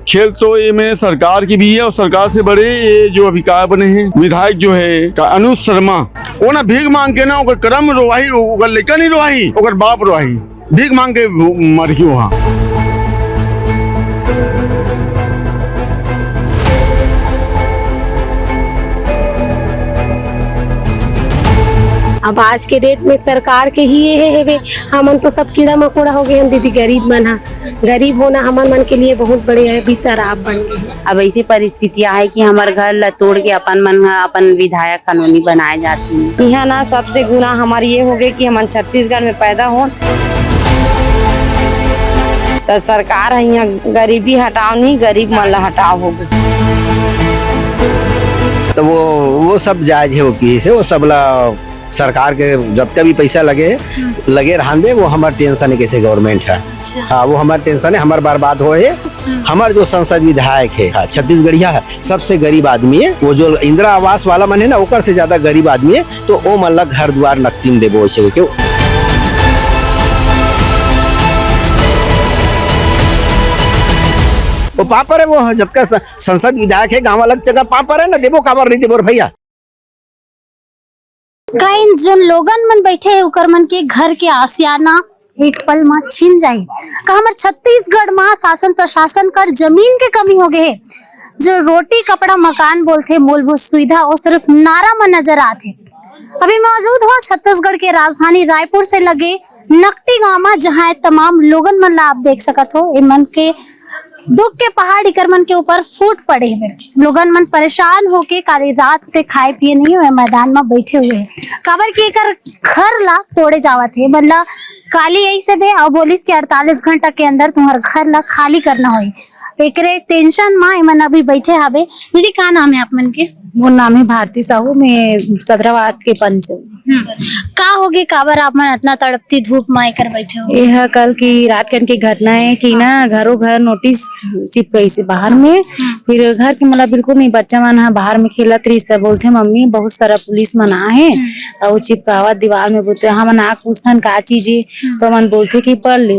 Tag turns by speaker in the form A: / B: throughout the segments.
A: खेल तो ये में सरकार की भी है और सरकार से बड़े ये जो अभिकार बने हैं विधायक जो है अनुज शर्मा, वो ना भीख मांग के ना ओकर करम रोवाही, ओकर लड़का नहीं रोवाही, ओकर बाप रोवाही, भीख मांग के मर गई वहाँ।
B: अब आज के डेट में सरकार के ही ये है हमन तो सब कीड़ा मकोड़ा हो गए हम दीदी, गरीब मन हा, गरीब होना हमन मन के लिए बहुत बड़े है भी शराब बन गए।
C: अब ऐसी परिस्थितियां है कि हमारे घर ला तोड़ के अपन मन अपन विधायक कानूनी बनाए जाती है।
D: यहाँ ना सबसे गुना हमारी ये हो गई कि हम छत्तीसगढ़ में पैदा हो, तो सरकार है यहाँ गरीबी हटाओ नहीं, गरीब मन ला हटाओ हो गई।
E: तो वो सब जायज है, वो पी से वो सब ला सरकार के जब भी पैसा लगे रहन दे, वो हमारे टेंशन के थे गवर्नमेंट है। हाँ, वो हमारे टेंशन है, हमारे बर्बाद हो है। हमारे जो संसद विधायक है, हाँ, छत्तीसगढ़िया है, सबसे गरीब आदमी है। वो जो इंदिरा आवास वाला मन है ना, ओकर से ज्यादा गरीब आदमी है, तो वो मन ला घर द्वार नकटीम देबो वैसे क्यों। वो पापर है, वो जब का संसद विधायक है, गाँव अलग जगह पापर है ना, देबो काबर नहीं देबो भैया।
F: कई जो लोगन मन बैठे है उकर मन के घर के आसियाना एक पल में छीन जाये का हमारे छत्तीसगढ़ में शासन प्रशासन कर जमीन के कमी हो गए है। जो रोटी कपड़ा मकान बोलते मूलभूत सुविधा वो सिर्फ नारा में नजर आते। अभी मौजूद हो छत्तीसगढ़ के राजधानी रायपुर से लगे नकटी गांव में, जहाँ तमाम लोगन मन ला आप देख सकत हो, मन के दुख के पहाड़ इकर मन के ऊपर फूट पड़े हुए। लोगन मन परेशान होके काली रात से खाए पिए नहीं हुए मैदान में बैठे हुए हैं। काबर की एकर घर ला तोड़े जावत है, मतलब काली ऐसे भी अब बोलिस के 48 घंटा के अंदर तुम्हारे घर ला खाली करना होई। एकरे टेंशन में मन अभी बैठे हवे। दीदी का नाम है आप मन के?
G: वो नाम है भारती साहू, मैं 17 वार्ड के पंच।
F: का होगे काबर आप मन इतना तड़पती धूप में कर बैठे हो?
G: यह कल की रात कन की घटना है कि ना घरों घर नोटिस चिपकाई से बाहर में, फिर घर के मतलब बिल्कुल नहीं, बच्चा मन है बाहर में खेलत रही, तब बोलते मम्मी बहुत सारा पुलिस मन आए और वो चिपकावा दीवार में, बोलते हम आग पूछन का चीज है, तो मन बोलते कि पढ़ ले।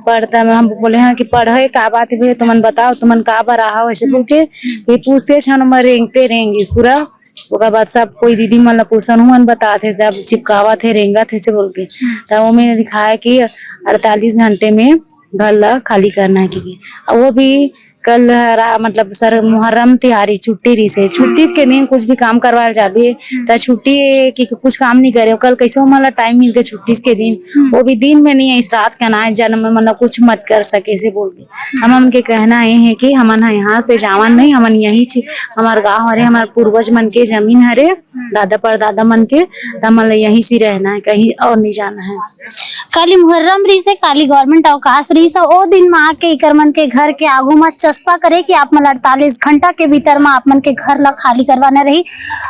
G: पढ़ता हम बोले हैं कि पढ़े का बात है, तो मन बताओ तुमन का बार रहा ऐसे बोल के पूछते रेंगते रहेंगे पूरा। ओकर बाद सब कोई दीदी मन ला पूछन हुन बताते सब चिपकावा थे रेंगा थे से बोल के, तब वो मैंने दिखाया कि 48 घंटे में घर ला खाली करना है कि वो भी कल मतलब सर मुहर्रम तिहारी छुट्टी रही से, छुट्टी के दिन कुछ भी काम करवा जाबे तो छुट्टी की कुछ काम नहीं करे। कल कैसे मतलब टाइम मिल के छुट्टी के दिन, वो भी दिन में नहीं है, इस रात का ना जन्म में मतलब कुछ मत कर सके से बोल के। हम उनके कहना ये है कि हमन यहाँ से जावन नहीं, हमन यही हमारे गाँव हरे, हमारे पूर्वज मन के जमीन हरे, दादा परदादा मन के, हमन यहीं से रहना है, कहीं और नहीं जाना है।
F: काली मुहर्रम रही से, काली गवर्नमेंट अवकाश रही से, ओ दिन में आके इकर मन के घर के आगू में चस्पा करे कि आप मन 48 घंटा के भीतर में आप मन के घर ला खाली करवाना रही।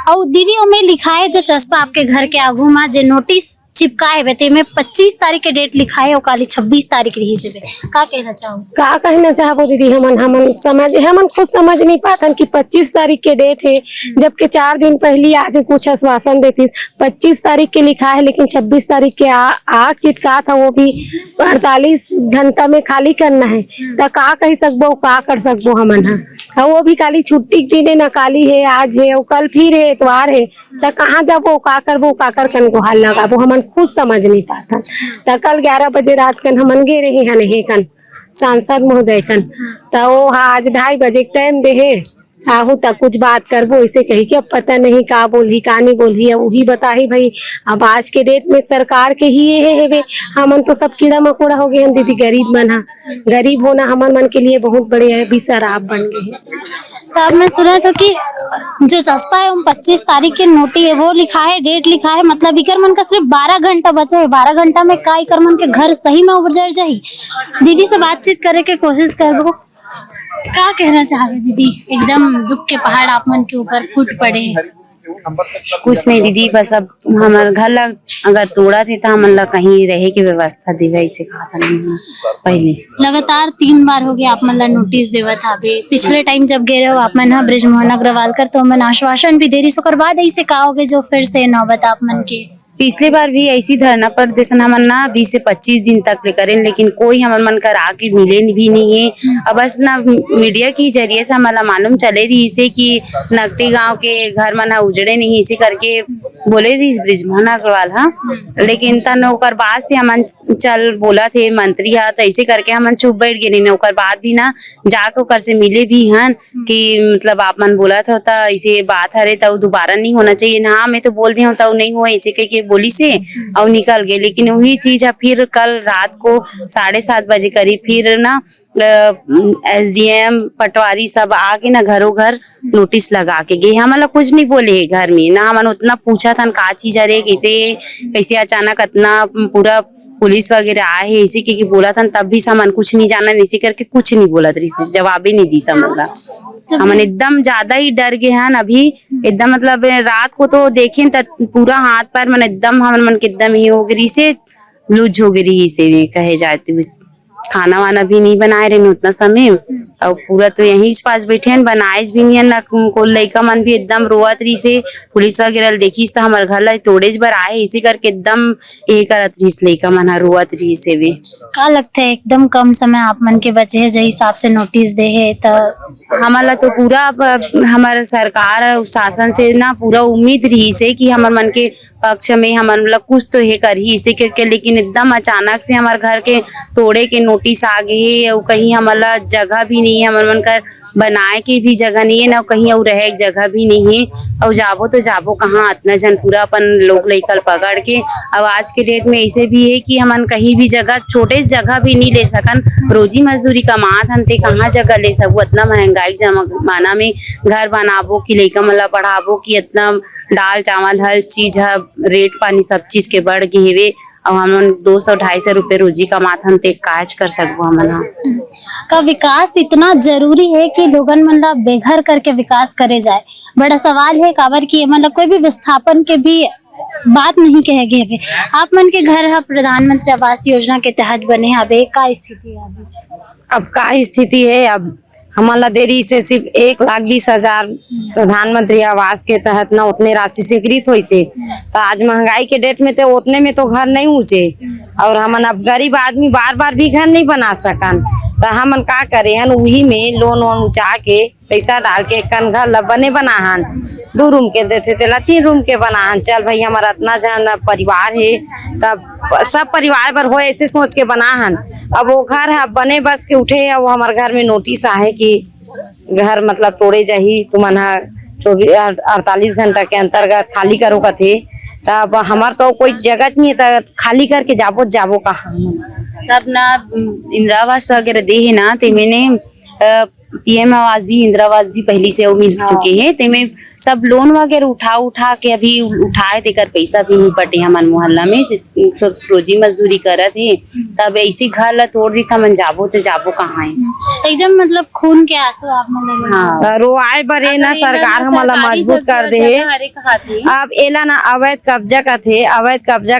F: और दीदी में लिखा है जो चस्पा आपके घर के आगू में जो नोटिस चिपका है बेटे में 25 तारीख के डेट लिखा है और काली 26 तारीख रही से। का कहना चाहो?
B: का कहना चाहो दीदी, हमन खुद समझ नहीं पाते कि 25 तारीख के डेट है, जबकि 4 दिन पहले आके कुछ आश्वासन देती। 25 तारीख के लिखा है लेकिन 26 तारीख के आग चिटका था, वो भी 48 घंटा में खाली करना है। तो का कह सकबो, का कर सकबो हमन हा। वो भी काली छुट्टी के दिन ना, काली है आज है और कल फिर है एतवार है, तो कहाँ जाबो, का करबो, का कर कन गुहार लगाबो, हमन खुद समझ नहीं पाता। तो कल 11 बजे रात कन हमन गे रही हन कन सांसद महोदय कन, तो वो आज 2:30 बजे टाइम दे है आहू तक कुछ बात करबो, इसे कही कि अब पता नहीं का बोली का नहीं बोली, वही बताही भाई। अब आज के डेट में सरकार के ही ये है हमन तो सब कीड़ा मकोड़ा हो गए हैं दीदी, गरीब मन हा, गरीब होना हमन मन के लिए बहुत बड़े है भी शराब बन गए हैं।
F: तो अब मैं सुना था कि जो चस्पा है 25 तारीख के नोटी है, वो लिखा है, डेट लिखा है, मतलब इकर मन का सिर्फ 12 घंटा बचे है। 12 घंटा में का इकर मन के घर सही में उजड़ जाही। दीदी से बातचीत करे के कोशिश करबो। क्या कहना चाहते दीदी? एकदम दुख के पहाड़ आप मन के ऊपर फूट पड़े।
C: कुछ नहीं दीदी, बस अब हमारे घर ला अगर तोड़ा थे तो हमन ला कहीं रहे की व्यवस्था देवे, इसे कहा था नहीं पहले।
F: लगातार 3 बार हो गया आप मन ला नोटिस देवा था। पिछले टाइम जब गए रहे हो आप मन बृजमोहन अग्रवाल कर, तो मन आश्वासन भी दे रही, सो बाद ऐसे का हो गए जो फिर से नौबत आप मन के?
C: पिछले बार भी ऐसी धरना प्रदर्शन हमन ना 20 से 25 दिन तक ले करें, लेकिन कोई हमन मन कर आके मिले भी नहीं है। अब बस ना मीडिया के जरिए से हमारा मालूम चले रही इसे कि नकटी गांव के घर मन उजड़े नहीं इसे करके बोले रही ब्रिजमोहन अग्रवाल। हाँ, लेकिन तन ओकर बाद से हमन चल बोला थे मंत्री हा, तो ऐसे करके हमन चुप बैठ गए न। ओकर बाद भी ना जाके ओकर से मिले भी हन कि मतलब आप मन बोला था ऐसे बात हरे तो दोबारा नहीं होना चाहिए ना। मैं तो बोल दी हूँ तो नहीं हुआ ऐसे कह के बोली से और निकल गए। लेकिन वही चीज है फिर कल रात को 7:30 बजे करीब फिर ना SDM पटवारी सब आके ना घरों घर नोटिस लगा के गए। हमारा कुछ नहीं बोले है घर में ना, हमन उतना पूछा था का चीज अरे कैसे कैसे अचानक इतना पूरा पुलिस वगैरह आए है इसी के बोला था, तब भी सामान कुछ नहीं जाना इसी करके कुछ नहीं बोला था, जवाब ही नहीं दी समझ। हमन एकदम ज्यादा ही डर गए हैं अभी एकदम, मतलब रात को तो देखें तो पूरा हाथ पैर मन एकदम हमन मन के एकदम ही हो गई से लूज हो गई से कहे जाते। खाना वाना भी नहीं बनाए रहे उतना समय और पूरा तो यहीं पास बैठे हैं, बनाए भी नहीं ना। को लड़का मन भी एकदम रोवत रही से पुलिस वगैरह देखी तो हमारे घर ला तोड़े बार आए इसी करके एकदम ये करत रही लड़का मन रोवत रही से भी।
F: का लगता है एकदम कम समय आप मन के बचे है, जही हिसाब से नोटिस दे है तो
C: हमारा तो पूरा हमारा सरकार और शासन से ना पूरा उम्मीद रही से कि हमारे मन के पक्ष में हमारे मतलब कुछ तो ये कर ही इसे करके, लेकिन एकदम अचानक से हमारे घर के तोड़े के नोटिस आ गए है और कहीं हमारा जगह भी नहीं है, हमारे मन कर बनाए की भी जगह नहीं है ना कहीं और रहे जगह भी नहीं है। और जाबो तो जाबो कहाँ इतना जन पूरा अपन लोग लेकर पकड़ के। अब आज के डेट में ऐसे भी है कि हमन कहीं भी जगह छोटे जगह भी नहीं ले सकन, रोजी मजदूरी कमात हन ते कहाँ जगह ले सकू। इतना महंगाई जमाना में घर बनाबो कि लइका मला पढ़ाबो कि इतना दाल चावल हर चीज है रेट पानी सब चीज के बढ़ गए हेवे। अब हम 200-250 रुपए रोजी कमाथन ते काज कर सकबो हमन
F: का विकास इतना जरूरी है कि लोगन मतलब बेघर करके विकास करे जाए। बड़ा सवाल है काबर की मतलब कोई भी विस्थापन के भी बात नहीं कहे गए। आप मन के घर है प्रधानमंत्री आवास योजना के तहत बने हवे, का स्थिति है अभी?
D: अब का स्थिति है, अब हमारा देरी से सिर्फ 1,20,000 प्रधानमंत्री आवास के तहत ना उतने राशि स्वीकृत हुई से, तो आज महंगाई के डेट में तो उतने में तो घर नहीं ऊंचे और हमन अब गरीब आदमी बार बार भी घर नहीं बना सकन, तो हमन का करे हन वही में लोन वोन उचा के पैसा डाल के कन घर बने बनाहन। 2 रूम के देते थे 3 रूम के बनाहन। चल भाई हमारा इतना जन परिवार है तब सब परिवार भर हो ऐसे सोच के बनाहन। अब वो घर है बने बस के उठे है, वो हमारे घर में नोटिस आए कि घर मतलब तोड़े जाही तुमन 48 घंटा के अंतर्गत खाली करो का थे। तब हमार तो कोई जगह नहीं है तो खाली करके जाबो कहाँ।
C: सब ना इंदिरा आवास वगैरह दे है ना, ते मैंने PM आवास भी इंदिरा आवास भी पहले से वो मिल चुके हैं, ते में सब लोन वगैरह उठा के अभी उठाए थे कर पैसा भी नहीं पटे हमारे मोहल्ला में सब रोजी मजदूरी करत है। तब ऐसे घर ला तोड़ दी था मन जाबो तो जाबो कहाँ है
F: एकदम मतलब खून के आंसू आप मन
C: हाँ
D: रोआए बरे ना सरकार हमारा मजबूत कर दे है। अब एला ना अवैध कब्जा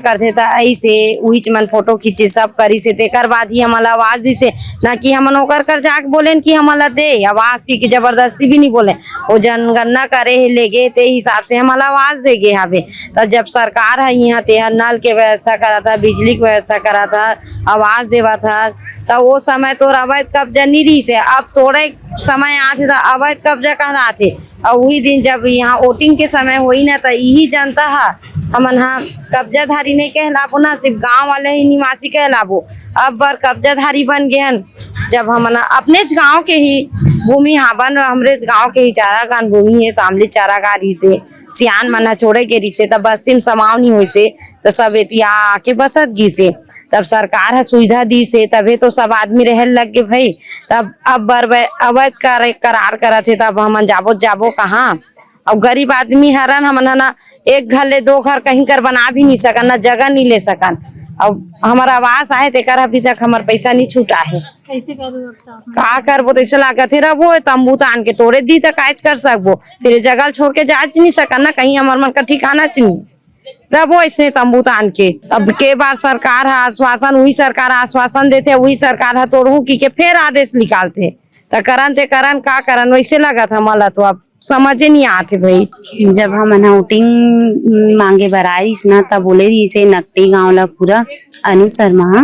D: करते तो ऐसे वही मन फोटो खींचे सब करी से तेकर बाद ही हमारा आवाज दी से ना कि हमन ओकर कर जाके बोले कि हमारा दे आवाज की जबरदस्ती भी नहीं बोले, वो जनगणना करे ले गए ते हिसाब से हमारा आवाज दे गए हवे। तो जब सरकार है यहाँ ते नल के व्यवस्था करा था, बिजली की व्यवस्था करा था, आवाज देवा था, तो वो समय तो अवैध कब्जा नहीं रही से। अब थोड़े समय आते तो अवैध कब्जा कहना थे और वही दिन जब यहाँ वोटिंग के समय हुई ना तो यही जनता है हमन हाँ कब्जाधारी नहीं कहलाबो ना, सिर्फ गांव वाले ही निवासी कहलाबो। अब बार कब्जाधारी बन गए हन जब हम अपने गांव के ही भूमि हाबन हमरे गांव के ही चारागान भूमि है सामने चारागारी से सियान मना छोड़े के रिसे तब बस्ती में समाव नहीं हुई से तो सब एतिया आके बसत गी से। तब सरकार है सुविधा दी से तबे तो सब आदमी रह लग गए भाई। तब अब बर अवैध करार करा थे तब हम जाबो कहाँ। अब गरीब आदमी हरन हमन ना एक घर ले 2 घर कहीं कर बना भी नहीं सकन, ना जगह नहीं ले सकन। अब हमारा आवास आए तेकर अभी तक हमार पैसा नहीं छूटा है।
F: कैसे करूँ
D: का करबो तो ऐसे लागत है रबो तंबू तान के तोड़े दी तो काज कर सकबो, फिर जगह छोड़ के जा नहीं सकन ना कहीं हमार मन का ठिकाना चाहिए रबो ऐसे तंबू तान के। अब के बार सरकार है आश्वासन वही सरकार आश्वासन देते वही सरकार है तोड़ू की के फिर आदेश निकालते तो करन का करन वैसे लगा था मला तो अब समझे नहीं आते भाई।
C: जब हम वोटिंग मांगे बर आइस ना तब बोले रही से नकटी गांव ला पूरा अनु शर्मा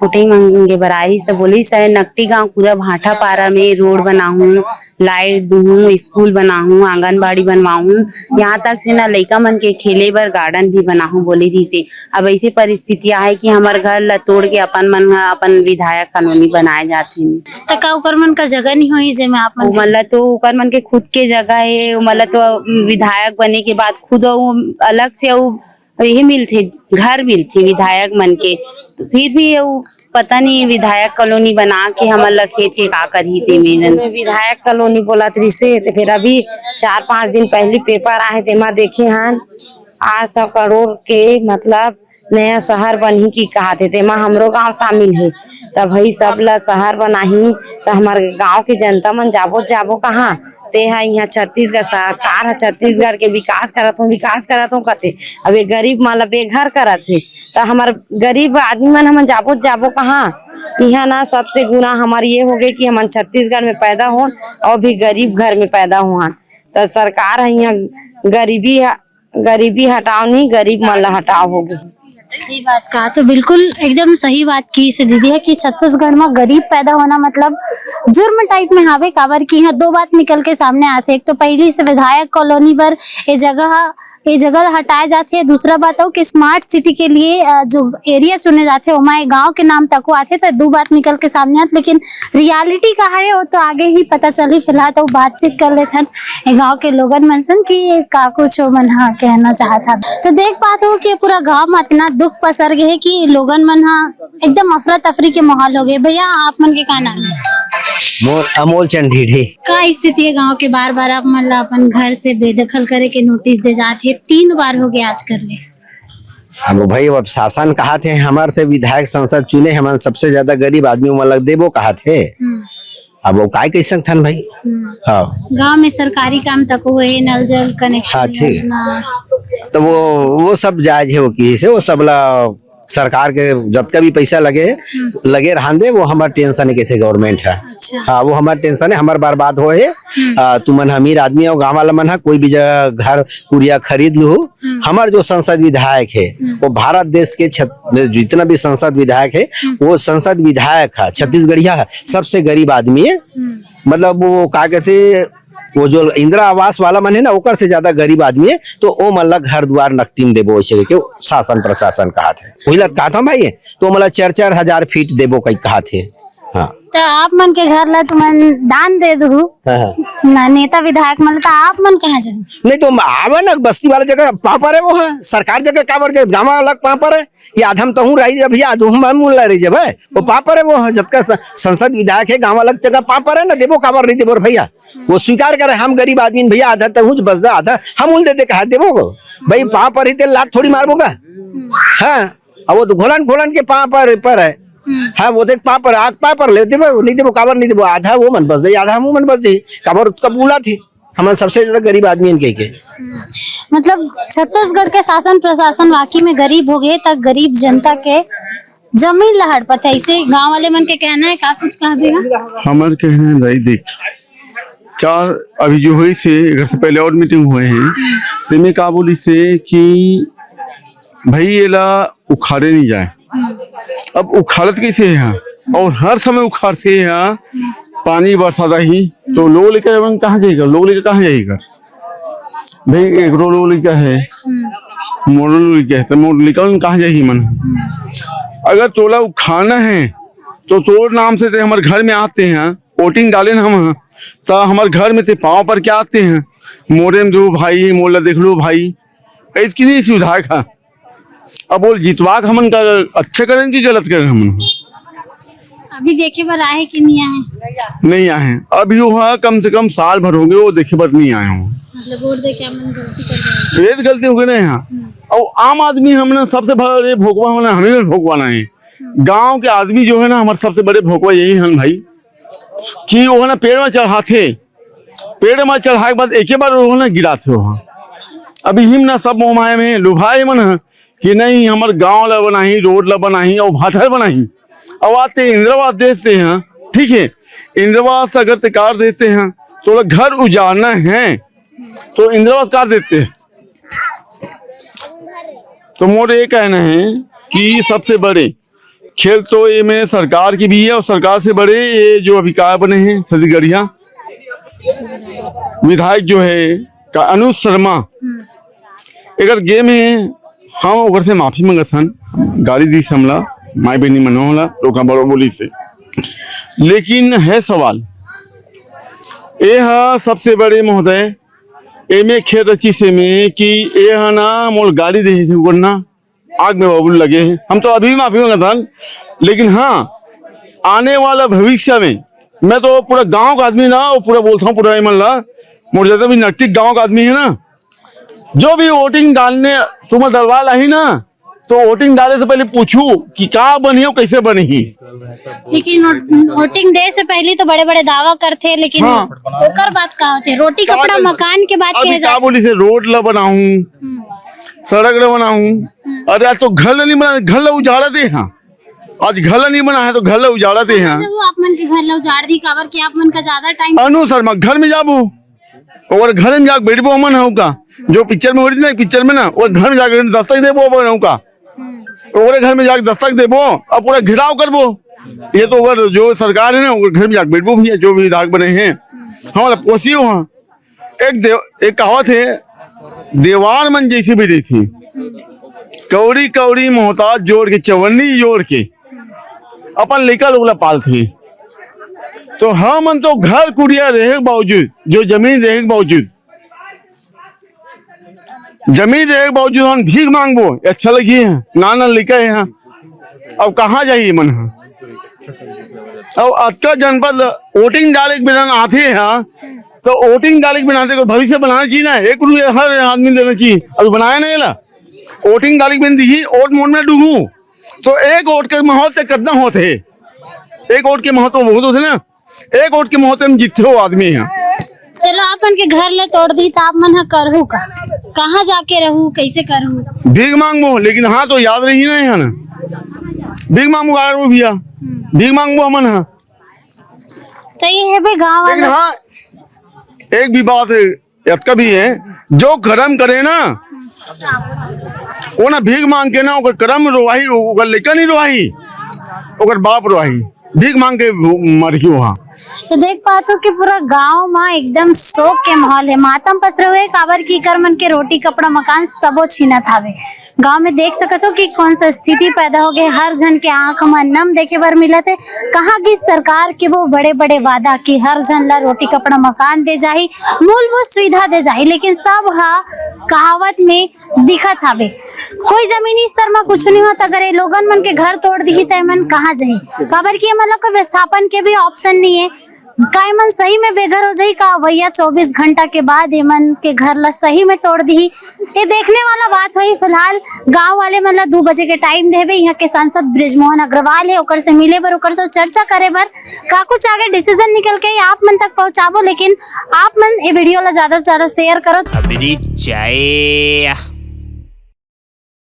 C: वोटिंग मांगे बर आइस तब बोली से नकटी गांव पूरा भाटा पारा में रोड बनाऊं, लाइट दूं, स्कूल बनाऊं, आंगनबाड़ी बनवाऊं, यहाँ तक से ना लइका मन के खेले बर गार्डन भी बनाऊं बोले रही से। अब ऐसी परिस्थितियां है कि हमार घर ला तोड़ के अपन विधायक कॉलोनी बनाए जाते।
F: तो का ओकर मन का जगह नहीं होई जेमे आप मन
C: मतलब तो ओकर मन के खुद के जगह है, मतलब तो विधायक बने के बाद खुद अलग से यही मिलते घर मिलते विधायक मन के, तो फिर भी पता नहीं विधायक कॉलोनी बना के हमला खेत के का करी थे मेरन
D: विधायक कॉलोनी बोला थी से। तो फिर अभी 4-5 दिन पहले पेपर आए थे, मैं देखे हन 800 करोड़ के मतलब नया शहर बनी की कहा थे माँ हमरो गांव शामिल है। तब भाई सब ला शहर बनाही तो हमारे गांव की जनता मन जाबो कहाँ ते है। यहाँ छत्तीसगढ़ सरकार है, छत्तीसगढ़ के विकास करत हूँ कहते। अब ये गरीब मन ला बेघर करत है तो हमारे गरीब आदमी मन हम जाबो कहाँ। यहाँ ना सबसे गुना हमारे ये हो गए कि हम छत्तीसगढ़ में पैदा हो और भी गरीब घर में पैदा हुआ। तो सरकार है यहाँ गरीबी हटाओ नहीं, गरीब मन ला हटाओ होगी।
F: सही बात कहा, तो बिल्कुल एकदम सही बात की से दीदी है कि छत्तीसगढ़ में गरीब पैदा होना मतलब जुर्म टाइप में हावे। काबर की यहाँ दो बात निकल के सामने आते। एक तो पहली से विधायक कॉलोनी पर ये जगह हटाए जाते हैं। दूसरा बात हो कि स्मार्ट सिटी के लिए जो एरिया चुने जाते हैं वहाँ गाँव के नाम तक आते। तो दो बात निकल के सामने आते, लेकिन रियलिटी का है वो तो आगे ही पता चली। फिलहाल तो बातचीत कर लेते हैं गाँव के लोगन मनसन की का कुछ मन हाँ कहना चाहता। तो देख पाते हो कि पूरा गाँव में इतना दुख पसर गए है कि लोगन मन एकदम अफरा तफरी के माहौल हो गए। भैया आप मन के का नाम है?
E: अमोल चंद ढीढी।
F: का स्थिति है गांव के? बार बार आप मन ला अपन घर से बेदखल करे के नोटिस दे जाते, 3 बार हो गया आज कर ले।
E: अब भाई अब शासन कहा थे हमारे से विधायक संसद चुने, हमारे सबसे ज्यादा गरीब आदमी मतलब देवो कहा थे। अब वो काय कैसे थन भाई। हाँ
F: गांव में सरकारी काम तक हुए, नल जल कनेक्शन।
E: हाँ ठीक, तो वो सब जायज है वो की से वो सब ला सरकार के जब का भी पैसा लगे रहने वो हमारे टेंशन के थे गवर्नमेंट है।
F: अच्छा।
E: हाँ वो हमारे टेंशन है, हमारे बर्बाद हो है। तुमन अमीर आदमी हो गाँव वाला मन है कोई भी जगह घर कुरिया खरीद लू। हमारे जो संसद विधायक है वो भारत देश के जितना भी संसद विधायक है वो संसद विधायक है छत्तीसगढ़िया है, सबसे गरीब आदमी है। मतलब वो क्या कहते वो जो इंदिरा आवास वाला मन है ना ओकर से ज्यादा गरीब आदमी है। तो वो मतलब घर द्वार नकटीम देबो वैसे के शासन प्रशासन कहा थे। वही लत कहा था भाई तो मतलब 4-4 हजार फीट देबो कई कहा थे। हाँ
F: तो आप मन के घर ला तुमन दान दे दू ना नेता विधायक मन, तो आप मन कहाँ जाए?
E: नहीं तो आवा ना बस्ती वाला जगह पापर है वो है सरकार जगह काबर जगह गाँव अलग पापर है। ये आधम तो हूँ रही जब मुला रही जब है वो पापर है वो है जब का संसद विधायक है गाँव अलग जगह पापर है ना देवो काबर नहीं देवो भैया। वो स्वीकार करे हम गरीब आदमी भैया आधा तो हूँ बस आधा हम उल दे कहा देवो भाई पापर ही ते लात थोड़ी मारबोगा। हाँ अब वो तो घोलन के पापर है। हाँ वो देख पापर आग पापर ले देवो नहीं देवो काबर नहीं देवो आधा वो मन बस जाए आधा मुँह मन बस जाए काबर उसका बोला थी। हमारे सबसे ज्यादा गरीब आदमी इनके के
F: मतलब छत्तीसगढ़ के शासन प्रशासन वाकई में गरीब हो गए तक गरीब जनता के जमीन लहड़ पता ऐसे गांव वाले मन के कहना है। का कुछ कहा बेगा
A: हमारे कहना है भाई देख 4 अभी जो हुई से घर से पहले और मीटिंग हुए हैं तो मैं का बोली से कि भाई ये ला उखाड़े नहीं जाए। अब उखाड़त कैसे है यहाँ और हर समय उखाड़ते हैं यहाँ पानी बरसाता ही तो लोग लेकर कहाँ जाएगा, लोग लेकर कहाँ जाएगा भाई। एक लोग लेकर है मोड़ लेकर है मोड़ लेकर कहाँ जाएगी मन। अगर तोला उखाड़ना है तो तोड़ नाम से ते हमारे घर में आते हैं वोटिंग डाले ना हम तो हमारे घर में ते पाँव पर क्या आते हैं मोरे में दो भाई मोला देख लो भाई इसकी नहीं सुविधा का। अब बोल जितवा हमन का अच्छे करें कि गलत करें हमन।
F: अभी देखे बार आए कि नहीं आए?
A: नहीं आए अभी वो कम से कम साल भर हो गए वो देखे बार नहीं आए हूँ।
F: मतलब वोट दे के हमन गलती कर गए।
A: गलती हो गई ना यहाँ। और आम आदमी हमने सबसे बड़े भोगवा होना हमें भोगवाना है। गांव के आदमी जो है ना हमारे सबसे बड़े भोगवा यही है भाई कि वो ना पेड़ में चढ़ाते पेड़ में चढ़ाए के बाद एक ही बार वो ना गिराते वहाँ। अभी हिम ना सब मोहमाया में लुभाए मन कि नहीं हमारे गांव ला बनाही रोड ला बनाही और भाटर बनाही। अब आते इंदिरावास देते हैं ठीक है इंदिरावास अगर तैयार देते हैं तो घर उजाड़ना है तो इंदिरा आवास कार्ड देते। तो मोर ये कहना है कि सबसे बड़े खेल तो ये में सरकार की भी है, और सरकार से बड़े ये जो अभिकार बने हैं छत्तीसगढ़िया विधायक जो है का अनुज शर्मा, अगर गेम है हम ओकर से माफी मंगथन, गाड़ी दी हमला माई बहनी मनो होला तो बड़ो बोली से, लेकिन है सवाल ये सबसे बड़े महोदय एमे खेल रची से में कि ये है ना मोल गाड़ी दे ना आग में बबूल लगे हैं। हम तो अभी भी माफी मंगथन, लेकिन हाँ आने वाला भविष्य में मैं तो पूरा गांव का आदमी ना, वो पूरा बोलता हूँ पूरा इमला मोर ज्यादा भी नैतिक गांव का आदमी है ना, जो भी वोटिंग डालने तुम्हें दरबार आई ना, तो वोटिंग डाले से पहले पूछू कि क्या बनी हो कैसे बनी ही।
F: लेकिन वोटिंग डे से पहले तो बड़े बड़े दावा करते, लेकिन
A: हाँ।
F: ओकर बात का होते, रोटी कपड़ा मकान के बात
A: अभी
F: कहे
A: क्या
F: जाते।
A: बोली से रोड ला बनाऊं, सड़क ला बनाऊं, अरे आज तो घर ला नहीं बना, घर ला उजाड़ा दे। हाँ आज घर ला नहीं बना है तो घर ला उजाड़ा दे। हाँ
F: जब वो आप मन के घर ला उजाड़ दी काबर कि आप मन का ज्यादा टाइम।
A: अनु शर्मा घर में जाबो और घर में जाके बैठबो हमन हूँ का, जो पिक्चर में हो रही थी ना पिक्चर में ना, और घर में जाकर दस्तक देबो बनऊ का, और घर में जाके दस्तक देबो और पूरा घिराव करबो। ये तो अगर जो सरकार है ना वो घर में जाके बैठबो भैया, जो भी विधायक बने हैं हमारा पोसी हो। हाँ एक कहावत है देवान मन जैसी भी रही थी, कौड़ी कौड़ी मोहताज जोड़ के चवन्नी जोड़ के अपन लेकर लोग पाल थी। तो हम तो घर कुड़िया रहे के बावजूद, जो जमीन रहे के बावजूद, जमीन रहे के बावजूद हम भीख मांगबो अच्छा लगी है ना ना लिखा है। हाँ अब कहाँ जाइए मन। हाँ अब अतका जनपद वोटिंग डाले के बिना आते हैं। हाँ तो वोटिंग डाले के बिना आते भविष्य बनाना चाहिए ना, 1 रुपया हर आदमी देना चाहिए, अभी बनाया नहीं ला। वोटिंग डाले के बिना दी वोट मोड में डूबू तो एक वोट के महत्व कितना होते, एक वोट के महत्व बहुत होते ना, एक वोट के महत्व में जीते हो आदमी है।
F: चलो आप मन के घर ला तोड़ दी तो आप मन हा करहू का, कहाँ जाके रहू, कैसे करहू?
A: भीख मांगबो, लेकिन हाँ तो याद रही ना है ना, भीख मांगबो भैया, भीख मांगबो हमन। हाँ
F: तो ये है भाई गाँव
A: लेकिन
F: वाला।
A: हाँ एक भी बात है भी है, जो कर्म करे ना वो ना भीख मांग के ना ओकर कर्म रोवाही, ओकर लेकर नहीं रोवाही, ओकर बाप रोवाही, भीख मांग के मर गई वहाँ।
F: तो देख पाते हो कि पूरा गांव में एकदम शोक के माहौल है, मातम पसरे हुए काबर की कर मन के रोटी कपड़ा मकान सबो छीनत हावे। गांव में देख सकते हो कि कौन सा स्थिति पैदा हो गए, हर जन के आंख में नम देखे बर मिलत है। कहाँ की सरकार के वो बड़े बड़े वादा कि हर जन ला रोटी कपड़ा मकान दे जाही, मूलभूत सुविधा दे जाही, लेकिन सब हा कहावत में दिखत हावे। कोई जमीनी स्तर में कुछ नहीं होता, अगर ये लोगन मन के घर तोड़ दी तो मन कहाँ जाही, काबर की मतलब को विस्थापन के भी ऑप्शन नहीं है। का मन सही में बेघर हो जाही का भैया 24 घंटा के बाद एमन के घर ला सही में तोड़ दी, ये देखने वाला बात हुई। फिलहाल गांव वाले मन ला 2 बजे के टाइम देवे, यहाँ के सांसद ब्रिजमोहन अग्रवाल है, ओकर से मिले बर, ओकर से चर्चा करे बर, का कुछ आगे डिसीजन निकल के आप मन तक पहुंचाबो। लेकिन आप मन ये वीडियो ला ज्यादा से ज्यादा शेयर करो।
H: अबरी चाय